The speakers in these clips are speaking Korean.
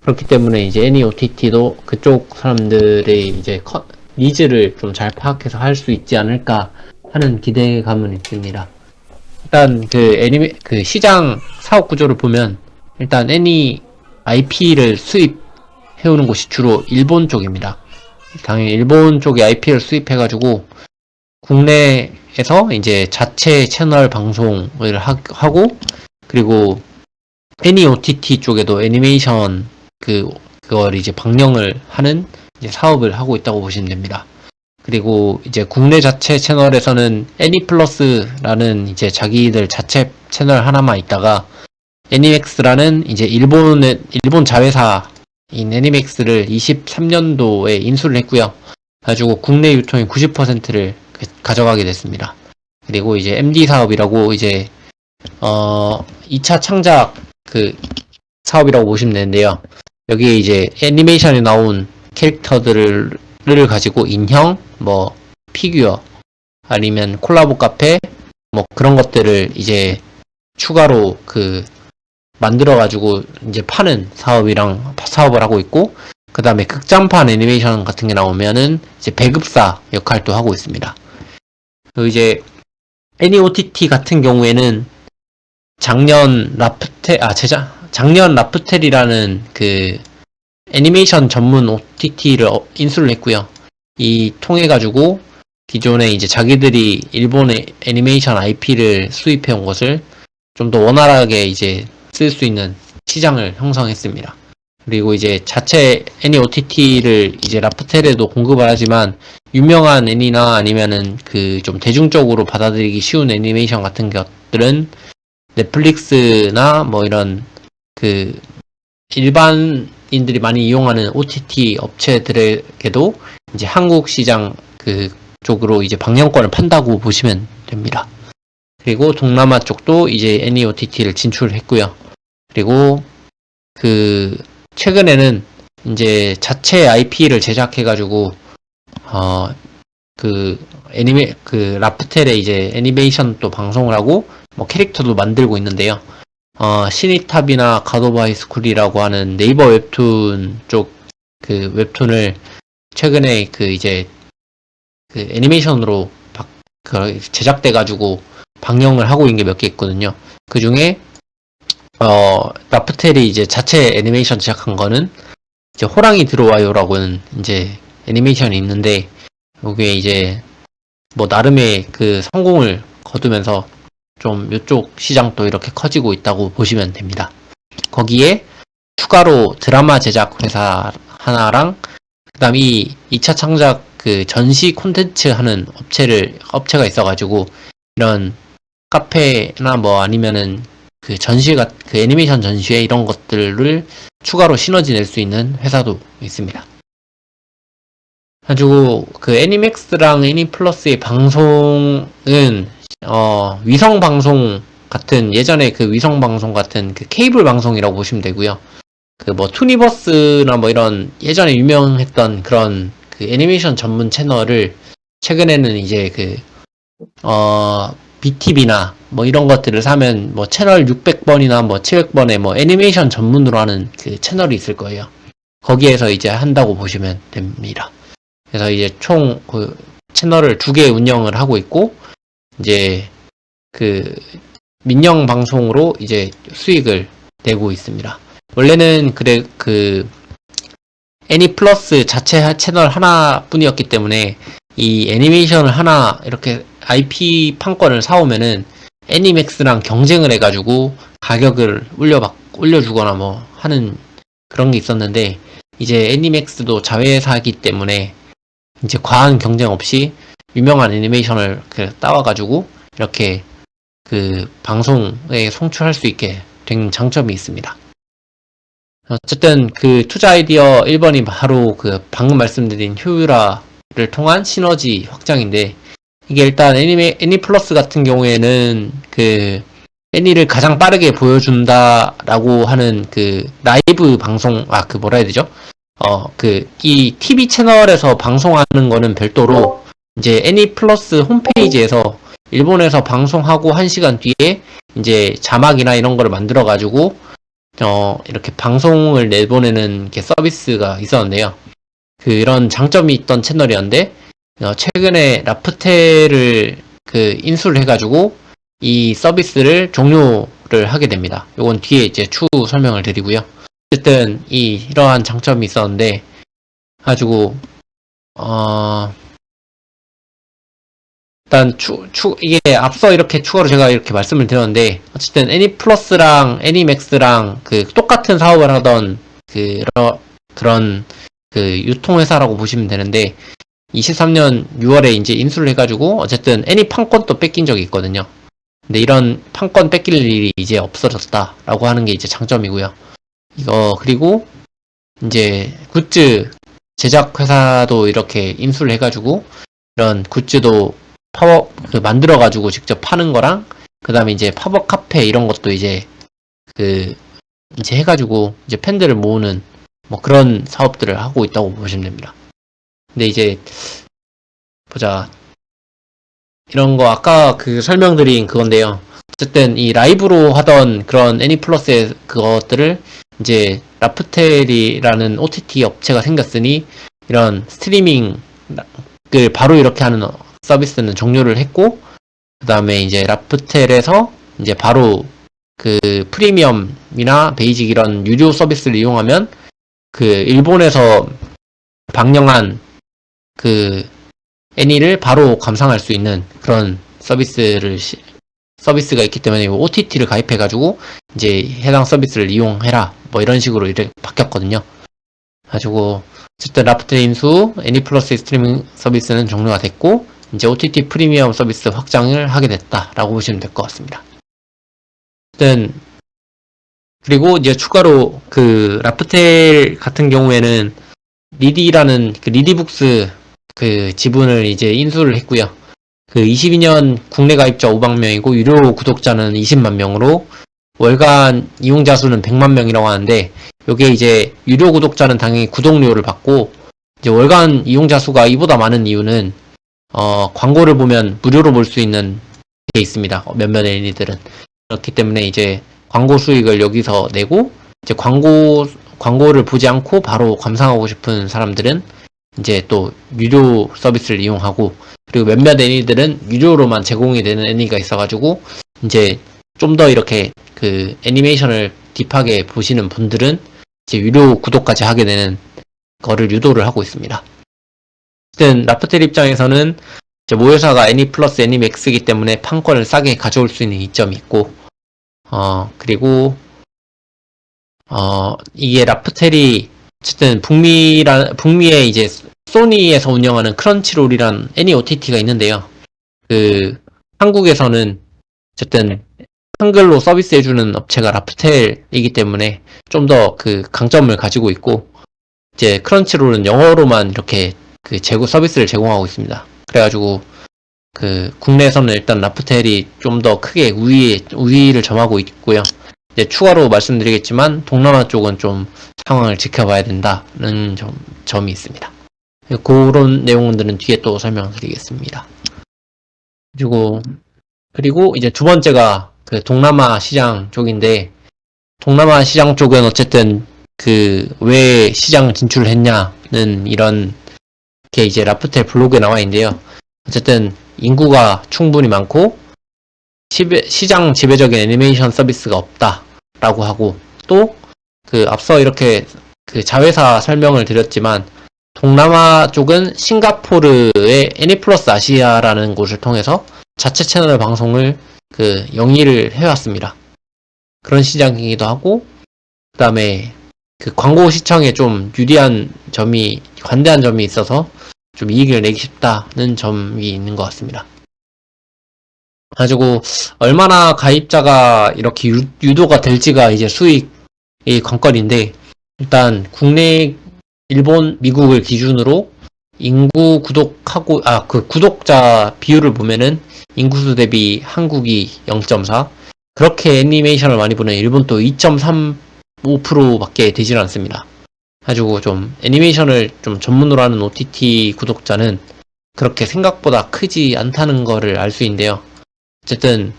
그렇기 때문에 이제 NEOTT도 그쪽 사람들의 이제 니즈를 좀 잘 파악해서 할 수 있지 않을까 하는 기대감은 있습니다. 일단 그 시장 사업 구조를 보면 일단 애니 IP를 수입해오는 곳이 주로 일본 쪽입니다. 당연히 일본 쪽에 IP를 수입해가지고 국내에서 이제 자체 채널 방송을 하고, 그리고 NEOTT 쪽에도 애니메이션 그걸 이제 방영을 하는 이제 사업을 하고 있다고 보시면 됩니다. 그리고 이제 국내 자체 채널에서는 애니플러스라는 이제 자기들 자체 채널 하나만 있다가 애니맥스라는 이제 일본 자회사인 애니맥스를 23년도에 인수를 했고요. 가지고 국내 유통의 90%를 가져가게 됐습니다. 그리고 이제 MD 사업이라고 이제 2차 창작 그 사업이라고 보시면 되는데요. 여기에 이제 애니메이션에 나온 캐릭터들을 가지고 인형, 뭐 피규어, 아니면 콜라보 카페, 뭐 그런 것들을 이제 추가로 만들어가지고 이제 파는 사업을 하고 있고, 그 다음에 극장판 애니메이션 같은 게 나오면은 이제 배급사 역할도 하고 있습니다. 그리고 이제 NEOTT 같은 경우에는 작년 라프텔이라는 그 애니메이션 전문 OTT를 인수를 했고요. 이 통해 가지고 기존에 이제 자기들이 일본의 애니메이션 IP를 수입해 온 것을 좀 더 원활하게 이제 쓸 수 있는 시장을 형성했습니다. 그리고 이제 자체 NEOTT를 이제 라프텔에도 공급을 하지만 유명한 애니나 아니면은 좀 대중적으로 받아들이기 쉬운 애니메이션 같은 것들은 넷플릭스나 뭐 이런 일반인들이 많이 이용하는 OTT 업체들에게도 이제 한국 시장 쪽으로 이제 방영권을 판다고 보시면 됩니다. 그리고 동남아 쪽도 이제 NEOTT를 진출했고요. 그리고 최근에는 이제 자체 IP를 제작해가지고 라프텔에 이제 애니메이션도 방송을 하고 뭐 캐릭터도 만들고 있는데요. 시니탑이나 갓 오브 하이스쿨이라고 하는 네이버 웹툰 쪽 웹툰을 최근에 이제 애니메이션으로 제작돼가지고 방영을 하고 있는 게 몇 개 있거든요. 그 중에 라프텔이 이제 자체 애니메이션 제작한 거는 이제 호랑이 들어와요라고는 이제 애니메이션이 있는데, 여기에 이제 뭐 나름의 성공을 거두면서 좀 이쪽 시장도 이렇게 커지고 있다고 보시면 됩니다. 거기에 추가로 드라마 제작 회사 하나랑 그다음 이 2차 창작 전시 콘텐츠 하는 업체가 있어가지고 이런 카페나 뭐 아니면은 애니메이션 전시회 이런 것들을 추가로 시너지 낼 수 있는 회사도 있습니다. 가지고 애니맥스랑 애니플러스의 방송은 위성 방송 같은, 예전에 위성 방송 같은 케이블 방송이라고 보시면 되고요. 뭐 투니버스나 뭐 이런 예전에 유명했던 그런 애니메이션 전문 채널을 최근에는 이제 BTV나 뭐 이런 것들을 사면 뭐 채널 600번이나 뭐 700번에 뭐 애니메이션 전문으로 하는 채널이 있을 거예요. 거기에서 이제 한다고 보시면 됩니다. 그래서 이제 총 채널을 2개 운영을 하고 있고, 이제 민영 방송으로 이제 수익을 내고 있습니다. 원래는 애니플러스 자체 채널 하나뿐이었기 때문에 이 애니메이션을 하나 이렇게 IP 판권을 사오면은 애니맥스랑 경쟁을 해가지고 가격을 올려주거나 뭐 하는 그런 게 있었는데, 이제 애니맥스도 자회사이기 때문에 이제 과한 경쟁 없이 유명한 애니메이션을 따와가지고 이렇게 방송에 송출할 수 있게 된 장점이 있습니다. 어쨌든 투자 아이디어 1번이 바로 방금 말씀드린 효율화를 통한 시너지 확장인데, 이게 일단 애니플러스 같은 경우에는 애니를 가장 빠르게 보여준다라고 하는 라이브 방송, 뭐라 해야 되죠? 이 TV 채널에서 방송하는 거는 별도로 이제 애니플러스 홈페이지에서 일본에서 방송하고 1시간 뒤에 이제 자막이나 이런 거를 만들어가지고 이렇게 방송을 내보내는 게 서비스가 있었는데요. 그런 장점이 있던 채널이었는데, 최근에 라프텔을 인수를 해가지고 이 서비스를 종료를 하게 됩니다. 요건 뒤에 이제 추후 설명을 드리고요. 어쨌든 이러한 장점이 있었는데, 가지고 일단 이게 앞서 이렇게 추가로 제가 이렇게 말씀을 드렸는데, 어쨌든 애니플러스랑 애니맥스랑 똑같은 사업을 하던 그런 유통회사라고 보시면 되는데, 23년 6월에 이제 인수를 해가지고 어쨌든 애니 판권도 뺏긴 적이 있거든요. 근데 이런 판권 뺏길 일이 이제 없어졌다라고 하는 게 이제 장점이고요. 그리고 이제 굿즈 제작 회사도 이렇게 인수를 해가지고 이런 굿즈도 만들어가지고 직접 파는 거랑, 그 다음에 이제 팝업 카페 이런 것도 이제 이제 해가지고 이제 팬들을 모으는 뭐 그런 사업들을 하고 있다고 보시면 됩니다. 근데 이제 보자, 이런 거 아까 설명드린 그건데요. 어쨌든 이 라이브로 하던 그런 애니플러스의 그것들을 이제 라프텔이라는 OTT 업체가 생겼으니 이런 스트리밍을 바로 이렇게 하는 서비스는 종료를 했고, 그 다음에 이제 라프텔에서 이제 바로 프리미엄이나 베이직 이런 유료 서비스를 이용하면 일본에서 방영한 애니를 바로 감상할 수 있는 그런 서비스가 있기 때문에 OTT를 가입해가지고 이제 해당 서비스를 이용해라 뭐 이런 식으로 이렇게 바뀌었거든요. 가지고 어쨌든 라프텔 인수 애니플러스 스트리밍 서비스는 종료가 됐고, 이제 OTT 프리미엄 서비스 확장을 하게 됐다라고 보시면 될 것 같습니다. 어쨌든 그리고 이제 추가로 라프텔 같은 경우에는 리디라는 리디북스 지분을 이제 인수를 했고요. 22년 국내 가입자 5만 명이고 유료 구독자는 20만 명으로 월간 이용자 수는 100만 명이라고 하는데, 요게 이제 유료 구독자는 당연히 구독료를 받고, 이제 월간 이용자 수가 이보다 많은 이유는 광고를 보면 무료로 볼 수 있는 게 있습니다. 몇몇 애니들은 그렇기 때문에 이제 광고 수익을 여기서 내고, 이제 광고를 보지 않고 바로 감상하고 싶은 사람들은 이제 또 유료 서비스를 이용하고, 그리고 몇몇 애니들은 유료로만 제공이 되는 애니가 있어가지고 이제 좀 더 이렇게 애니메이션을 딥하게 보시는 분들은 이제 유료 구독까지 하게 되는 거를 유도를 하고 있습니다. 어쨌든 라프텔 입장에서는 이제 모회사가 애니플러스 애니맥스이기 때문에 판권을 싸게 가져올 수 있는 이점이 있고, 그리고 이게 라프텔이 어쨌든 북미에 이제 소니에서 운영하는 크런치롤이란 애니 OTT가 있는데요. 한국에서는 어쨌든 한글로 서비스해주는 업체가 라프텔이기 때문에 좀 더 강점을 가지고 있고, 이제 크런치롤은 영어로만 이렇게 서비스를 제공하고 있습니다. 그래가지고 국내에서는 일단 라프텔이 좀 더 크게 우위를 점하고 있고요. 이제 추가로 말씀드리겠지만 동남아 쪽은 좀 상황을 지켜봐야 된다는 점이 있습니다. 그런 내용들은 뒤에 또 설명드리겠습니다. 그리고 이제 두 번째가 동남아 시장 쪽인데, 동남아 시장 쪽은 어쨌든 왜 시장 진출을 했냐는 이런 게 이제 라프텔 블로그에 나와 있는데요. 어쨌든 인구가 충분히 많고 시장 지배적인 애니메이션 서비스가 없다라고 하고, 또 앞서 이렇게 자회사 설명을 드렸지만 동남아 쪽은 싱가포르의 애니플러스 아시아라는 곳을 통해서 자체 채널 방송을 영위를 해왔습니다. 그런 시장이기도 하고, 그 다음에 광고 시청에 좀 관대한 점이 있어서 좀 이익을 내기 쉽다는 점이 있는 것 같습니다. 가지고 얼마나 가입자가 이렇게 유도가 될지가 이제 수익의 관건인데, 일단 국내, 일본, 미국을 기준으로 인구 구독자 비율을 보면은 인구수 대비 한국이 0.4, 그렇게 애니메이션을 많이 보는 일본도 2.35%밖에 되질 않습니다. 가지고 좀 애니메이션을 좀 전문으로 하는 OTT 구독자는 그렇게 생각보다 크지 않다는 거를 알 수 있는데요. 어쨌든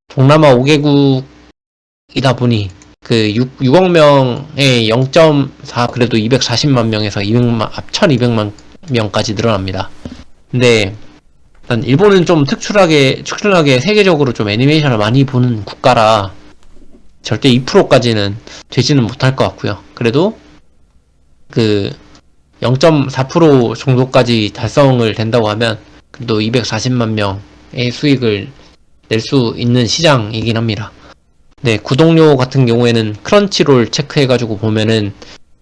동남아 5개국이다 보니 그 6억 명에 0.4 그래도 240만 명에서 1200만 명까지 늘어납니다. 근데 일단 일본은 좀 특출나게 세계적으로 좀 애니메이션을 많이 보는 국가라 절대 2%까지는 되지는 못할 것 같고요. 그래도 그 0.4% 정도까지 달성을 된다고 하면 그래도 240만 명의 수익을 낼 수 있는 시장이긴 합니다. 네, 구독료 같은 경우에는 크런치롤 체크해가지고 보면은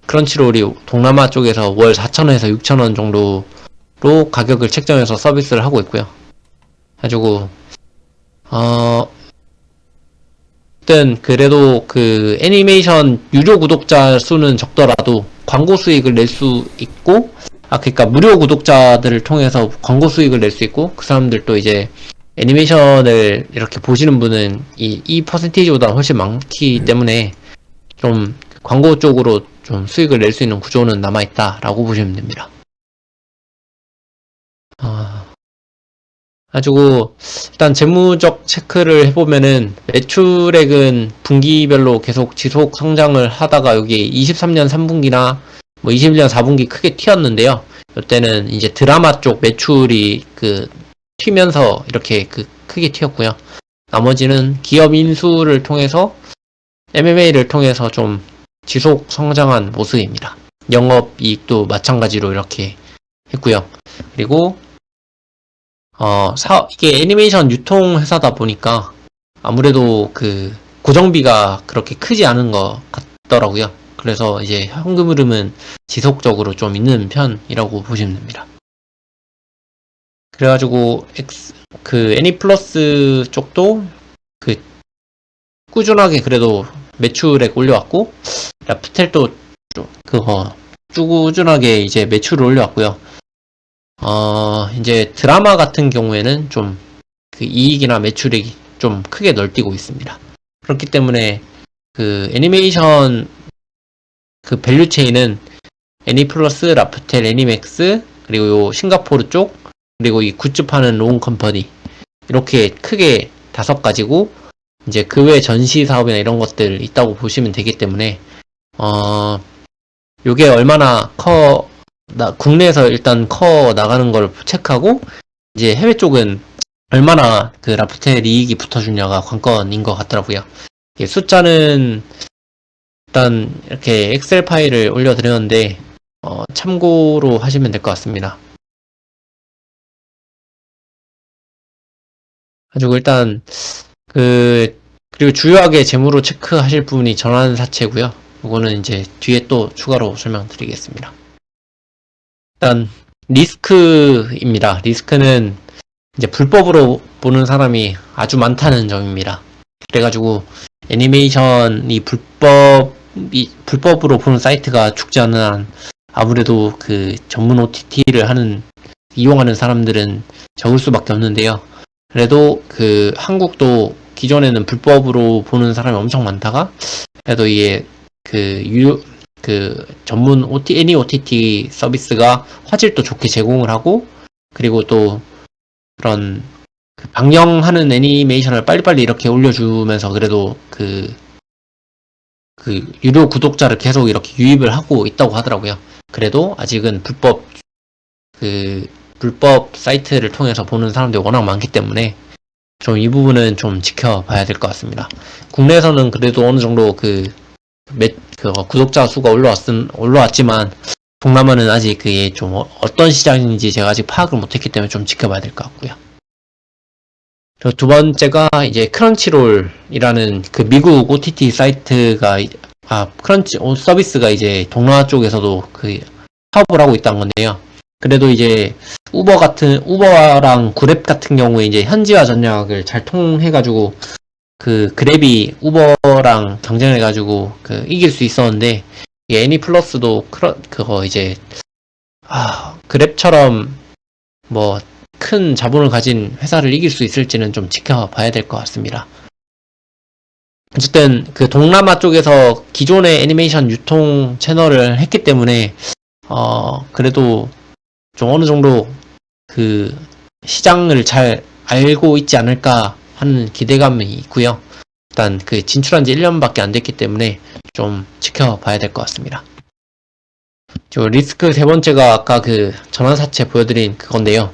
크런치롤이 동남아 쪽에서 월 4,000원에서 6,000원 정도로 가격을 책정해서 서비스를 하고 있고요. 가지고 어쨌든 그래도 그 애니메이션 유료 구독자 수는 적더라도 광고 수익을 낼 수 있고 그러니까 무료 구독자들을 통해서 광고 수익을 낼 수 있고 그 사람들도 이제 애니메이션을 이렇게 보시는 분은 이 퍼센테이지보다 훨씬 많기 때문에 좀 광고 쪽으로 좀 수익을 낼 수 있는 구조는 남아있다라고 보시면 됩니다. 가지고 일단 재무적 체크를 해보면은 매출액은 분기별로 계속 지속 성장을 하다가 여기 23년 3분기나 뭐 21년 4분기 크게 튀었는데요. 이때는 이제 드라마 쪽 매출이 튀면서 이렇게 크게 튀었고요. 나머지는 기업 인수를 통해서 MMA를 통해서 좀 지속 성장한 모습입니다. 영업이익도 마찬가지로 이렇게 했고요. 그리고 이게 애니메이션 유통 회사다 보니까 아무래도 고정비가 그렇게 크지 않은 것 같더라고요. 그래서 이제 현금 흐름은 지속적으로 좀 있는 편이라고 보시면 됩니다. 그래가지고 애니플러스 쪽도 꾸준하게 그래도 매출액 올려왔고 라프텔도 꾸준하게 이제 매출을 올려왔고요. 이제 드라마 같은 경우에는 좀 이익이나 매출이 좀 크게 널뛰고 있습니다. 그렇기 때문에 애니메이션 밸류 체인은 애니플러스, 라프텔, 애니맥스, 그리고 요 싱가포르 쪽, 그리고 이 굿즈 파는 롱 컴퍼니 이렇게 크게 5가지고 이제 그 외 전시 사업이나 이런 것들 있다고 보시면 되기 때문에 요게 얼마나 국내에서 일단 커 나가는 걸 체크하고 이제 해외 쪽은 얼마나 라프텔 이익이 붙어주냐가 관건인 것 같더라고요. 숫자는 일단 이렇게 엑셀 파일을 올려드렸는데 참고로 하시면 될 것 같습니다. 가지고 일단 그리고 주요하게 재무로 체크하실 부분이 전환사채고요. 이거는 이제 뒤에 또 추가로 설명드리겠습니다. 일단 리스크입니다. 리스크는 이제 불법으로 보는 사람이 아주 많다는 점입니다. 그래가지고 애니메이션이 불법으로 보는 사이트가 죽지 않는 한 아무래도 전문 OTT를 이용하는 사람들은 적을 수밖에 없는데요. 그래도 한국도 기존에는 불법으로 보는 사람이 엄청 많다가 그래도 이게 전문 애니 OTT 서비스가 화질도 좋게 제공을 하고 그리고 또 그런 방영하는 애니메이션을 빨리빨리 이렇게 올려주면서 그래도 유료 구독자를 계속 이렇게 유입을 하고 있다고 하더라고요. 그래도 아직은 불법 사이트를 통해서 보는 사람들이 워낙 많기 때문에 좀 이 부분은 좀 지켜봐야 될 것 같습니다. 국내에서는 그래도 어느 정도 구독자 수가 올라왔지만 동남아는 아직 그게 좀 어떤 시장인지 제가 아직 파악을 못했기 때문에 좀 지켜봐야 될 것 같고요. 그리고 두 번째가 이제 크런치롤이라는 미국 OTT 사이트가 크런치 서비스가 이제 동남아 쪽에서도 사업을 하고 있다는 건데요. 그래도 이제 우버랑 그랩 같은 경우에 이제 현지화 전략을 잘 통해가지고 그랩이 우버랑 경쟁해가지고 이길 수 있었는데 애니플러스도 이제 그랩처럼 뭐 큰 자본을 가진 회사를 이길 수 있을지는 좀 지켜봐야 될 것 같습니다. 어쨌든 동남아 쪽에서 기존의 애니메이션 유통 채널을 했기 때문에 그래도 좀 어느 정도 시장을 잘 알고 있지 않을까 하는 기대감이 있고요. 일단 그 진출한 지 1년밖에 안 됐기 때문에 좀 지켜봐야 될 것 같습니다. 저 리스크 세 번째가 아까 그 전환사채 보여드린 그건데요.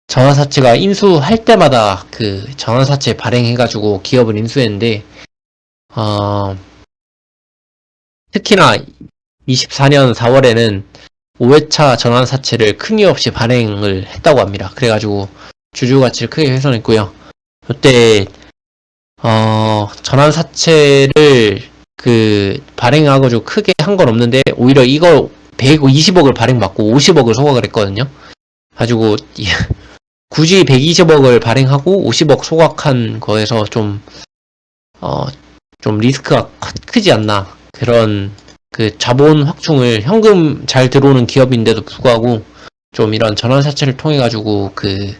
전환사채가 인수할 때마다 그 전환사채 발행해가지고 기업을 인수했는데, 특히나 24년 4월에는 5회차 전환사채를 큰 이유 없이 발행을 했다고 합니다. 그래가지고 주주가치를 크게 훼손했고요. 이때 전환사채를 그 발행하고 크게 한 건 없는데 오히려 이거 120억을 발행받고 50억을 소각을 했거든요. 가지고 굳이 120억을 발행하고 50억 소각한 거에서 좀 리스크가 크지 않나. 그런 그 자본 확충을 현금 잘 들어오는 기업인데도 불구하고 좀 이런 전환사채를 통해 가지고 그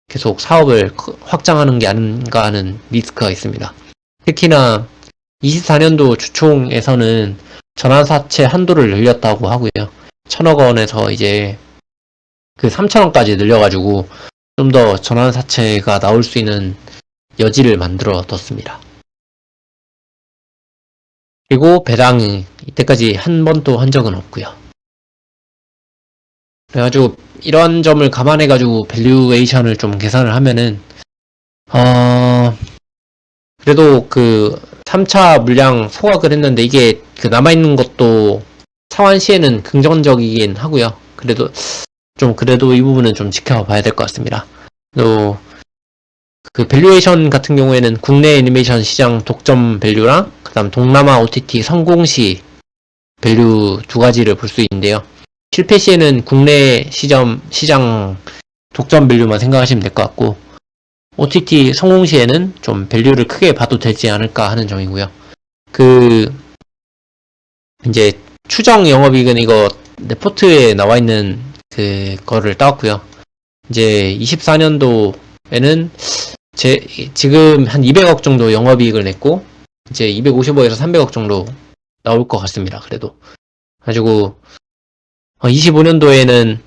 계속 사업을 확장하는 게 아닌가 하는 리스크가 있습니다. 특히나 24년도 주총에서는 전환사채 한도를 늘렸다고 하고요. 1,000억 원에서 이제 그 3,000원까지 늘려가지고 좀 더 전환사채가 나올 수 있는 여지를 만들어 뒀습니다. 그리고 배당이 이때까지 한 번도 한 적은 없고요. 그래가지고 이런 점을 감안해가지고 밸류에이션을 좀 계산을 하면은 그래도 그 3차 물량 소각을 했는데 이게 그 남아있는 것도 상환 시에는 긍정적이긴 하고요. 그래도 이 부분은 좀 지켜봐야 될 것 같습니다. 또 그 밸류에이션 같은 경우에는 국내 애니메이션 시장 독점 밸류랑 그다음 동남아 OTT 성공 시 밸류 두 가지를 볼 수 있는데요. 실패 시에는 국내 시장 독점 밸류만 생각하시면 될 것 같고 OTT 성공 시에는 좀 밸류를 크게 봐도 되지 않을까 하는 점이고요. 이제 추정 영업이익은 이거 레포트에 나와 있는 그거를 따왔고요. 이제 24년도에는 지금 한 200억 정도 영업이익을 냈고 이제 250억에서 300억 정도 나올 것 같습니다. 그래도 가지고 25년도에는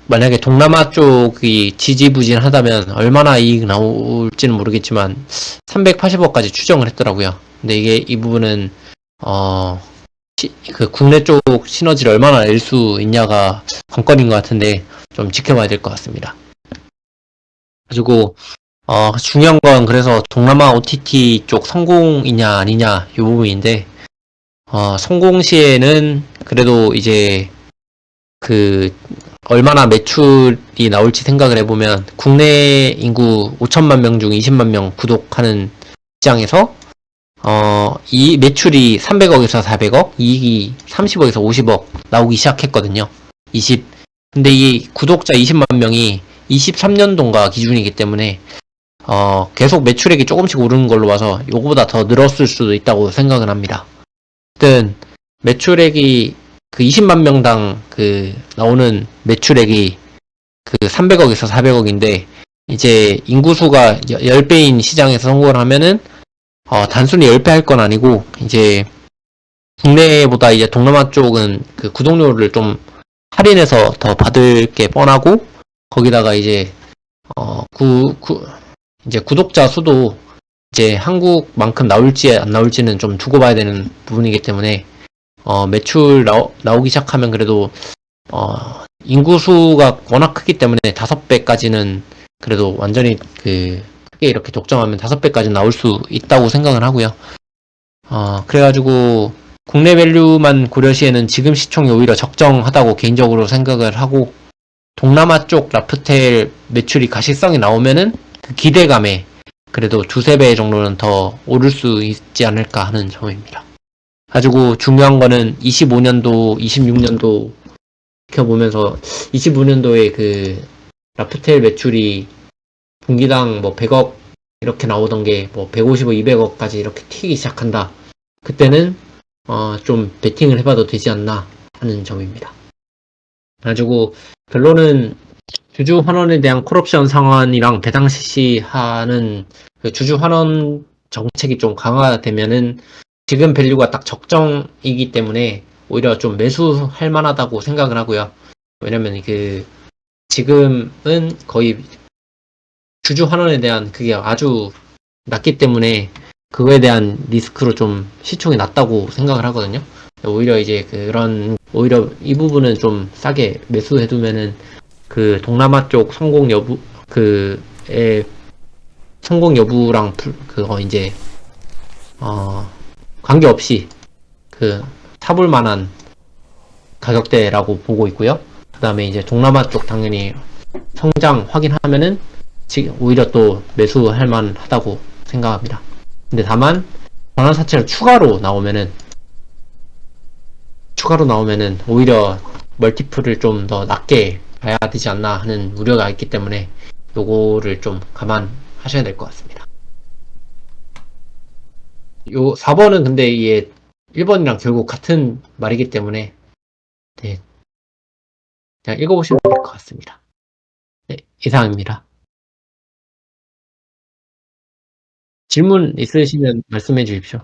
만약에 동남아 쪽이 지지부진하다면 얼마나 이익 나올지는 모르겠지만 380억까지 추정을 했더라고요. 근데 이 부분은 그 국내 쪽 시너지를 얼마나 낼 수 있냐가 관건인 것 같은데 좀 지켜봐야 될 것 같습니다. 가지고 중요한 건 그래서 동남아 OTT 쪽 성공이냐 아니냐 이 부분인데 성공 시에는 그래도 이제 얼마나 매출이 나올지 생각을 해보면 국내 인구 5천만 명 중 20만 명 구독하는 시장에서 이 매출이 300억에서 400억, 이익이 30억에서 50억 나오기 시작했거든요. 근데 이 구독자 20만 명이 23년도인가 기준이기 때문에 계속 매출액이 조금씩 오르는 걸로 봐서 요거보다 더 늘었을 수도 있다고 생각을 합니다. 어쨌든 매출액이 그 20만 명당 나오는 매출액이 300억에서 400억인데 이제 인구수가 10배인 시장에서 성공을 하면은 단순히 10배 할 건 아니고 이제 국내보다 이제 동남아 쪽은 그 구독료를 좀 할인해서 더 받을 게 뻔하고 거기다가 이제 이제 구독자 수도 이제 한국만큼 나올지 안 나올지는 좀 두고 봐야 되는 부분이기 때문에 매출 나오기 시작하면 그래도 인구수가 워낙 크기 때문에 5배까지는 그래도 완전히 크게 이렇게 독점하면 5배까지 나올 수 있다고 생각을 하고요. 그래가지고 국내 밸류만 고려시에는 지금 시총이 오히려 적정하다고 개인적으로 생각을 하고 동남아 쪽 라프텔 매출이 가시성이 나오면은 그 기대감에 그래도 2~3배 정도는 더 오를 수 있지 않을까 하는 점입니다. 가지고 중요한 거는 25년도, 26년도 지켜보면서 25년도에 그 라프텔 매출이 분기당 뭐 100억 이렇게 나오던 게 뭐 150억, 200억까지 이렇게 튀기 시작한다. 그때는 좀 베팅을 해봐도 되지 않나 하는 점입니다. 가지고 결론은 주주 환원에 대한 콜옵션 상환이랑 배당 실시하는 그 주주 환원 정책이 좀 강화되면은 지금 밸류가 딱 적정이기 때문에 오히려 좀 매수할 만하다고 생각을 하고요. 왜냐면 지금은 거의 주주 환원에 대한 그게 아주 낮기 때문에 그거에 대한 리스크로 좀 시총이 낮다고 생각을 하거든요. 오히려 이제 오히려 이 부분은 좀 싸게 매수해두면은 그 동남아 쪽 성공 여부랑 그거 이제 관계없이 그 사볼 만한 가격대라고 보고 있고요. 그 다음에 이제 동남아 쪽 당연히 성장 확인하면은 오히려 또 매수할 만하다고 생각합니다. 근데 다만 전환사채가 추가로 나오면은 오히려 멀티플을 좀 더 낮게 봐야 되지 않나 하는 우려가 있기 때문에 요거를 좀 감안하셔야 될 것 같습니다. 요 4번은 근데 이게 1번이랑 결국 같은 말이기 때문에 네, 그냥 읽어보시면 될 것 같습니다. 네, 이상입니다. 질문 있으시면 말씀해 주십시오.